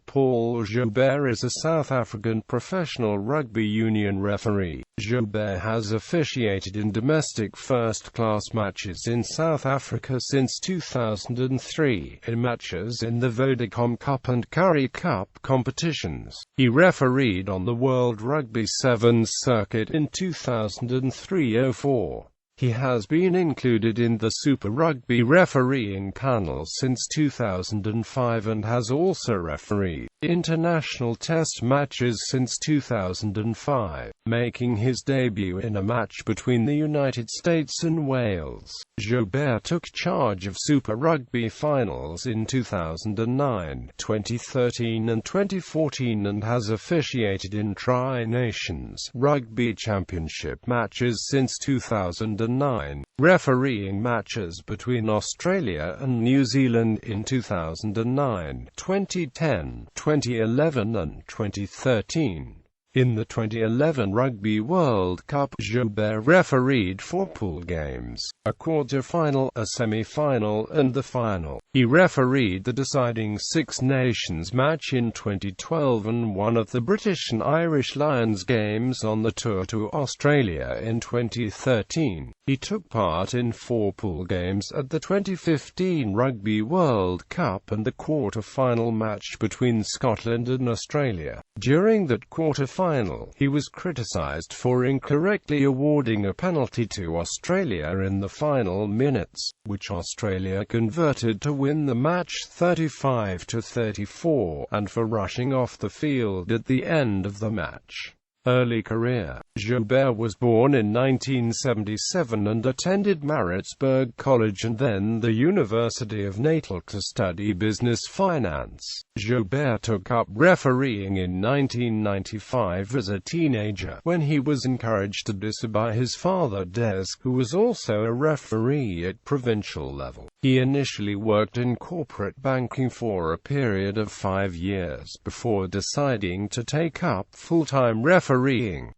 Paul Joubert is a South African professional rugby union referee. Joubert has officiated in domestic first-class matches in South Africa since 2003, in matches in the Vodacom Cup and Currie Cup competitions. He refereed on the World Rugby Sevens circuit in 2003-04. He has been included in the Super Rugby refereeing panel since 2005 and has also refereed international test matches since 2005, making his debut in a match between the United States and Wales. Joubert took charge of Super Rugby finals in 2009, 2013 and 2014 and has officiated in Tri-Nations Rugby Championship matches since 2009, refereeing matches between Australia and New Zealand in 2009, 2010, 2011 and 2013. In the 2011 Rugby World Cup, Joubert refereed 4 pool games, a quarter-final, a semi-final and the final. He refereed the deciding Six Nations match in 2012 and one of the British and Irish Lions games on the tour to Australia in 2013. He took part in 4 pool games at the 2015 Rugby World Cup and the quarter-final match between Scotland and Australia. During that quarter-final, he was criticised for incorrectly awarding a penalty to Australia in the final minutes, which Australia converted to win the match 35-34, and for rushing off the field at the end of the match. Early career. Joubert was born in 1977 and attended Maritzburg College and then the University of Natal to study business finance. Joubert took up refereeing in 1995 as a teenager, when he was encouraged to do so by his father Des, who was also a referee at provincial level. He initially worked in corporate banking for a period of 5 years before deciding to take up full-time refereeing,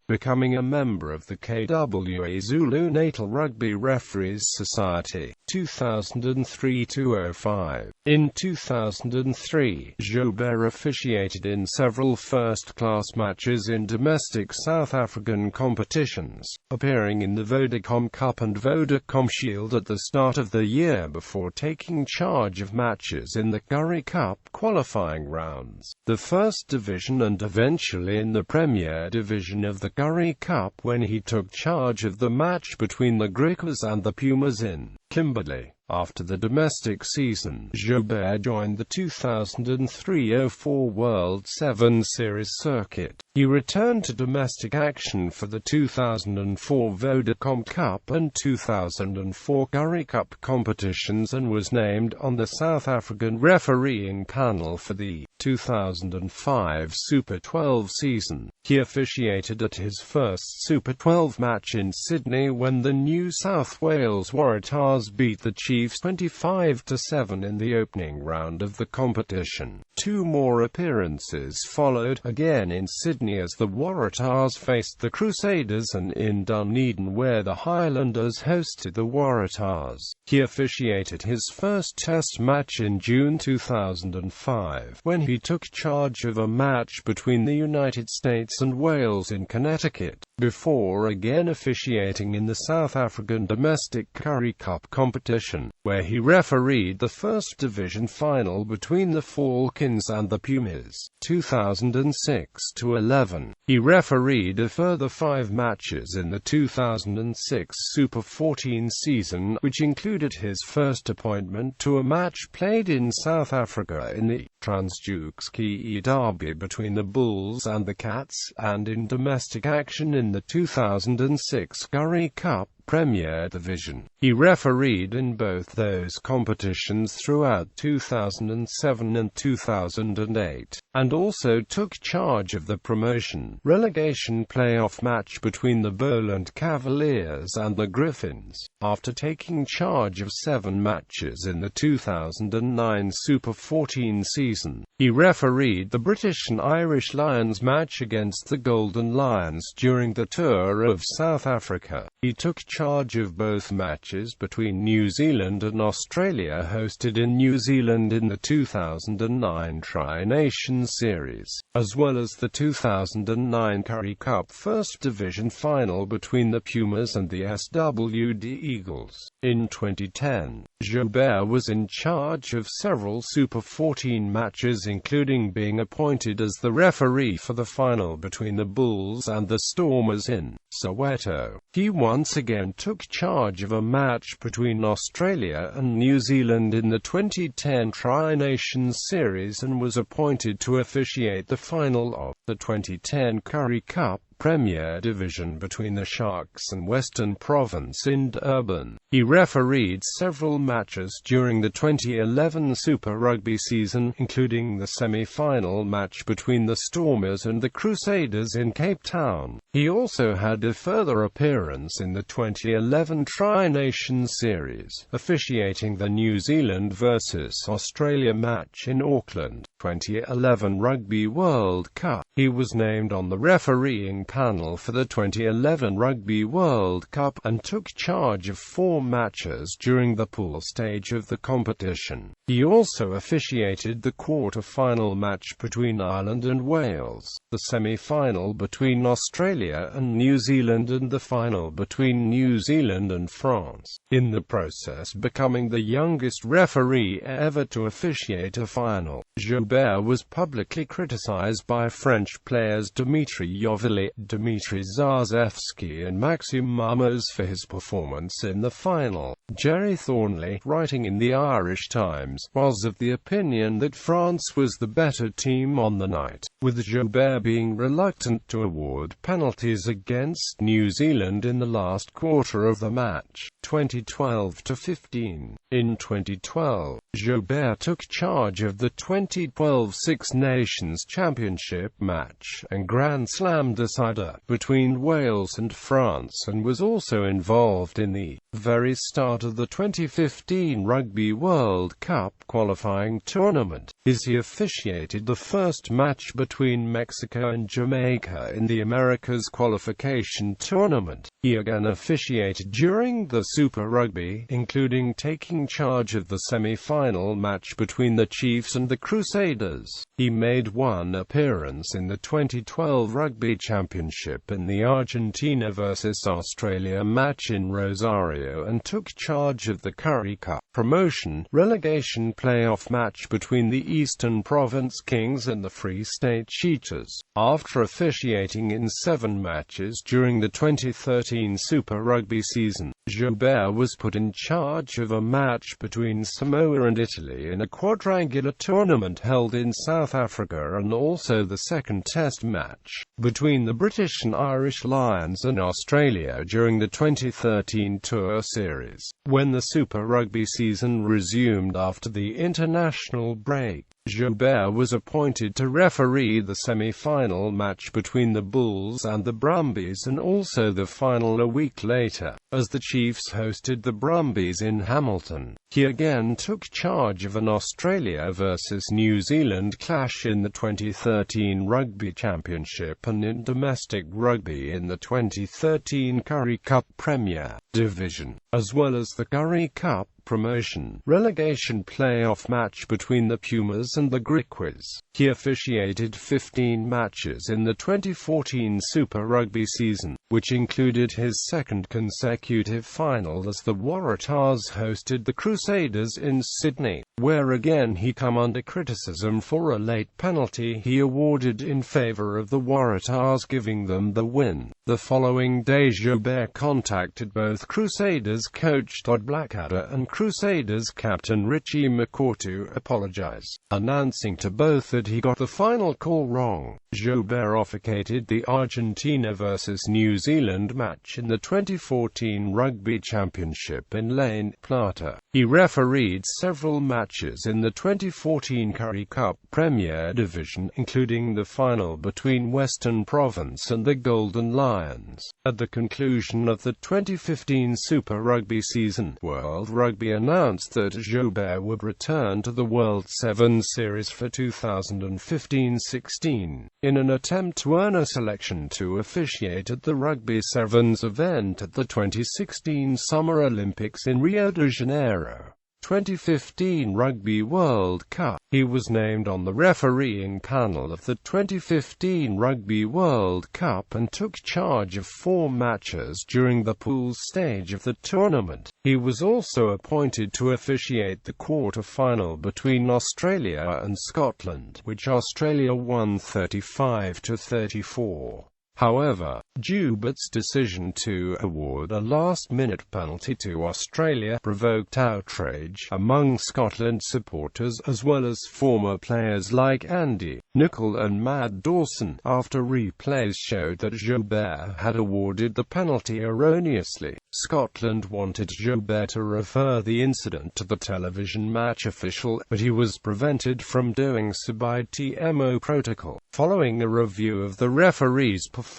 becoming a member of the KWA-Zulu Natal Rugby Referees Society, 2003-05. In 2003, Joubert officiated in several first-class matches in domestic South African competitions, appearing in the Vodacom Cup and Vodacom Shield at the start of the year before taking charge of matches in the Currie Cup qualifying rounds, the First Division and eventually in the Premier Division of the Currie Cup when he took charge of the match between the Griquas and the Pumas in Kimberley. After the domestic season, Joubert joined the 2003-04 World Sevens Series circuit. He returned to domestic action for the 2004 Vodacom Cup and 2004 Currie Cup competitions and was named on the South African refereeing panel for the 2005 Super 12 season. He officiated at his first Super 12 match in Sydney when the New South Wales Waratahs beat the Chiefs 25-7 in the opening round of the competition. 2 more appearances followed, again in Sydney as the Waratahs faced the Crusaders and in Dunedin where the Highlanders hosted the Waratahs. He officiated his first test match in June 2005, when he took charge of a match between the United States and Wales in Connecticut, before again officiating in the South African domestic Currie Cup competition, where he refereed the First Division final between the Falcons and the Pumas, 2006-11. He refereed a further 5 matches in the 2006 Super 14 season, which included his first appointment to a match played in South Africa in the Transdukeski Derby between the Bulls and the Cats, and in domestic action in the 2006 Currie Cup Premier Division. He refereed in both those competitions throughout 2007 and 2008, and also took charge of the promotion-relegation playoff match between the Boland Cavaliers and the Griffins. After taking charge of 7 matches in the 2009 Super 14 season, he refereed the British and Irish Lions match against the Golden Lions during the tour of South Africa. He took charge charge of both matches between New Zealand and Australia hosted in New Zealand in the 2009 Tri-Nations Series, as well as the 2009 Currie Cup First Division final between the Pumas and the SWD Eagles. In 2010, Joubert was in charge of several Super 14 matches, including being appointed as the referee for the final between the Bulls and the Stormers in Soweto. He once again took charge of a match between Australia and New Zealand in the 2010 Tri-Nations Series and was appointed to officiate the final of the 2010 Currie Cup Premier Division between the Sharks and Western Province in Durban. He refereed several matches during the 2011 Super Rugby season, including the semi-final match between the Stormers and the Crusaders in Cape Town. He also had a further appearance in the 2011 Tri-Nations Series, officiating the New Zealand vs Australia match in Auckland. 2011 Rugby World Cup. He was named on the refereeing panel for the 2011 Rugby World Cup and took charge of 4 matches during the pool stage of the competition. He also officiated the quarter-final match between Ireland and Wales, the semi-final between Australia and New Zealand, and the final between New Zealand and France, in the process becoming the youngest referee ever to officiate a final. Joubert was publicly criticized by French players Dimitri Youveli, Dimitri Zazevsky and Maxime Marmos for his performance in the final. Jerry Thornley, writing in the Irish Times, was of the opinion that France was the better team on the night, with Joubert being reluctant to award penalties against New Zealand in the last quarter of the match. 2012-15. In 2012, Joubert took charge of the 2012 Six Nations Championship match and Grand Slam decider between Wales and France, and was also involved in the very start of the 2015 Rugby World Cup qualifying tournament. He officiated the first match between Mexico and Jamaica in the Americas qualification tournament. He again officiated during the Super Rugby, including taking charge of the semi-final match between the Chiefs and the Crusaders. He made one appearance in the 2012 Rugby Championship in the Argentina vs Australia match in Rosario and took charge of the Currie Cup promotion relegation playoff match between the Eastern Province Kings and the Free State Cheetahs. After officiating in 7 matches during the 2013 Super Rugby season, Joubert was put in charge of a match between Samoa and Italy in a quadrangular tournament held in South Africa, and also the second test match between the British and Irish Lions and Australia during the 2013 Tour Series. When the Super Rugby season resumed after the international break, Joubert was appointed to referee the semi-final match between the Bulls and the Brumbies, and also the final a week later, as the Chiefs hosted the Brumbies in Hamilton. He again took charge of an Australia vs New Zealand clash in the 2013 Rugby Championship and in domestic rugby in the 2013 Currie Cup Premier Division, as well as the Currie Cup promotion relegation playoff match between the Pumas and the Griquas. He officiated 15 matches in the 2014 Super Rugby season, which included his second consecutive final as the Waratahs hosted the Crusaders in Sydney, where again he come under criticism for a late penalty he awarded in favour of the Waratahs, giving them the win. The following day, Joubert contacted both Crusaders coach Todd Blackadder and Crusaders captain Richie McCaw to apologise, announcing to both that he got the final call wrong. Joubert officiated the Argentina vs New Zealand match in the 2014 Rugby Championship in La Plata. He refereed several matches in the 2014 Currie Cup Premier Division, including the final between Western Province and the Golden Lions. At the conclusion of the 2015 Super Rugby season, World Rugby announced that Joubert would return to the World Sevens series for 2015-16. in an attempt to earn a selection to officiate at the Rugby Sevens event at the 2016 Summer Olympics in Rio de Janeiro. 2015 Rugby World Cup. He was named on the refereeing panel of the 2015 Rugby World Cup and took charge of 4 matches during the pool stage of the tournament. He was also appointed to officiate the quarter-final between Australia and Scotland, which Australia won 35-34. However, Joubert's decision to award a last-minute penalty to Australia provoked outrage among Scotland supporters as well as former players like Andy Nicol and Matt Dawson, after replays showed that Joubert had awarded the penalty erroneously. Scotland wanted Joubert to refer the incident to the television match official, but he was prevented from doing so by TMO protocol. Following a review of the referee's performance,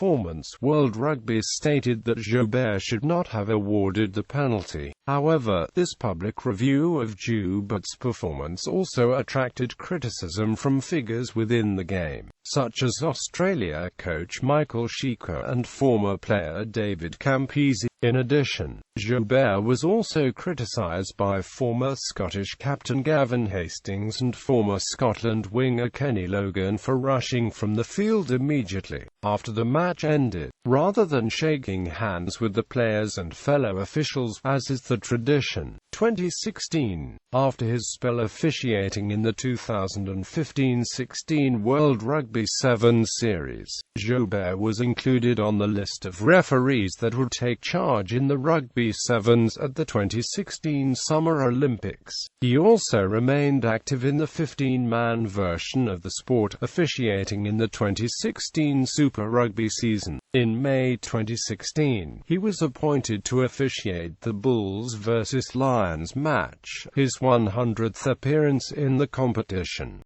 World Rugby stated that Joubert should not have awarded the penalty. However, this public review of Joubert's performance also attracted criticism from figures within the game, such as Australia coach Michael Shearer and former player David Campese. In addition, Joubert was also criticised by former Scottish captain Gavin Hastings and former Scotland winger Kenny Logan for rushing from the field immediately after the match ended, rather than shaking hands with the players and fellow officials, as is the tradition. 2016. After his spell officiating in the 2015-16 World Rugby Sevens series, Joubert was included on the list of referees that would take charge in the Rugby Sevens at the 2016 Summer Olympics. He also remained active in the 15-man version of the sport, officiating in the 2016 Super Rugby season. In May 2016, he was appointed to officiate the Bulls vs Lions match, his 100th appearance in the competition.